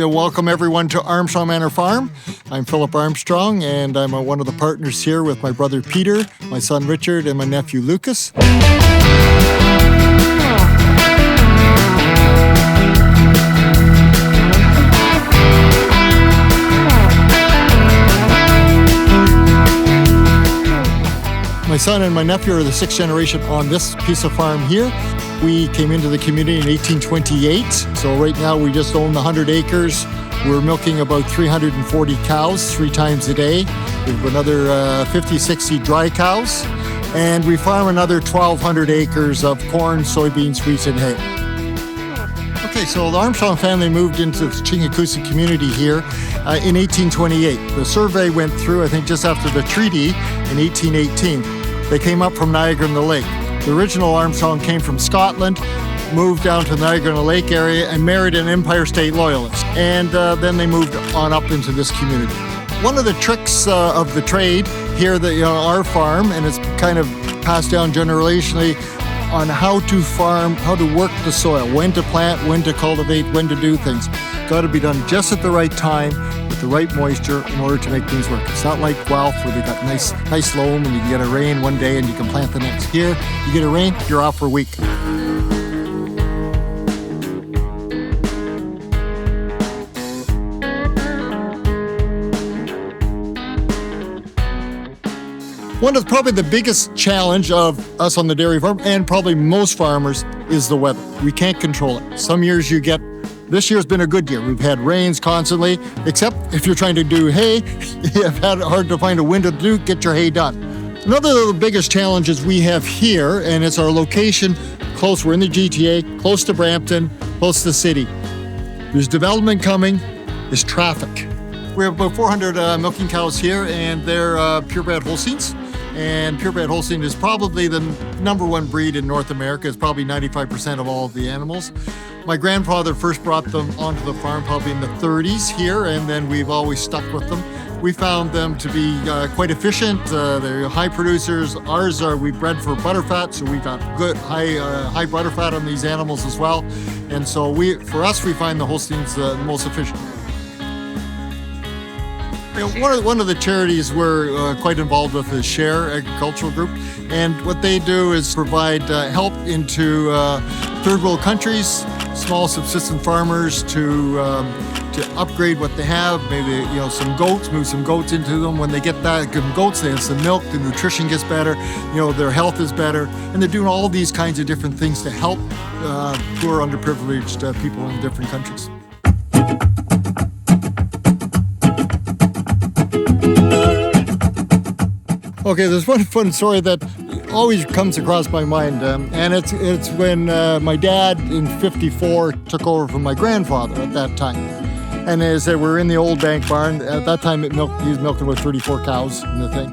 welcome everyone to Armstrong Manor Farm. I'm Philip Armstrong, and I'm one of the partners here with my brother Peter, my son Richard, and my nephew Lucas. My son and my nephew are the sixth generation on this piece of farm here. We came into the community in 1828, so right now we just own the 100 acres. We're milking about 340 cows 3 times a day. We have another 50, 60 dry cows, and we farm another 1,200 acres of corn, soybeans, wheat, and hay. Okay, so the Armstrong family moved into the Chingakusa community here in 1828. The survey went through, I think, just after the treaty in 1818. They came up from Niagara-on-the-Lake. The original Armstrong came from Scotland, moved down to the Niagara-on-the-Lake area, and married an Empire State Loyalist. And then they moved on up into this community. One of the tricks of the trade here at our farm, and it's kind of passed down generationally, on how to farm, how to work the soil, when to plant, when to cultivate, when to do things. Got to be done just at the right time, with the right moisture in order to make things work. It's not like Guelph where they got nice loam and you can get a rain one day and you can plant the next. Here, you get a rain, you're off for a week. One of probably the biggest challenge of us on the dairy farm, and probably most farmers, is the weather. We can't control it. Some years you get, this year's been a good year. We've had rains constantly, except if you're trying to do hay, you've had it hard to find a window to get your hay done. Another of the biggest challenges we have here, and it's our location close, we're in the GTA, close to Brampton, close to the city. There's development coming, there's traffic. We have about 400 milking cows here, and they're purebred Holsteins. And purebred Holstein is probably the #1 breed in North America. It's probably 95% of all of the animals. My grandfather first brought them onto the farm probably in the 30s here, and then we've always stuck with them. We found them to be quite efficient. They're high producers. Ours are, we bred for butterfat, so we got good high butterfat on these animals as well. And so for us, we find the Holsteins the most efficient. One of the charities we're quite involved with is Share Agricultural Group, and what they do is provide help into third world countries, small subsistence farmers to upgrade what they have. Maybe some goats, move some goats into them. When they get that good goats, they have some milk. The nutrition gets better. Their health is better, and they're doing all these kinds of different things to help poor, underprivileged people in different countries. Okay, there's one fun story that always comes across my mind, and it's when my dad in '54 took over from my grandfather at that time. And as they were in the old bank barn, at that time he was milking about 34 cows in the thing.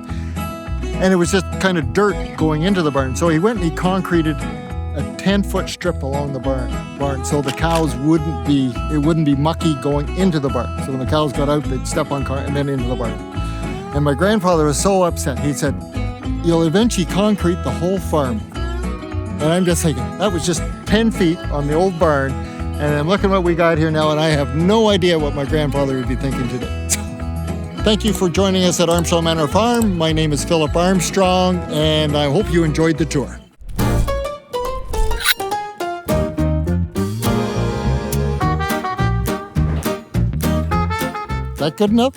And it was just kind of dirt going into the barn. So he went and he concreted a 10-foot strip along the barn so the cows wouldn't be mucky going into the barn. So when the cows got out, they'd step on and then into the barn. And my grandfather was so upset. He said, "You'll eventually concrete the whole farm." And I'm just thinking, that was just 10 feet on the old barn. And I'm looking at what we got here now, and I have no idea what my grandfather would be thinking today. Thank you for joining us at Armstrong Manor Farm. My name is Philip Armstrong, and I hope you enjoyed the tour. Is that good enough?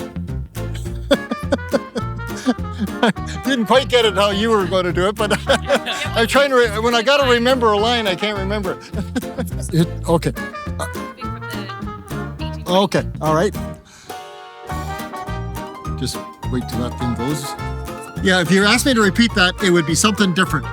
I didn't quite get it how you were going to do it, but I'm trying to. When I got to remember a line, I can't remember it. Okay. Okay. All right. Just wait till that thing goes. Yeah. If you asked me to repeat that, it would be something different.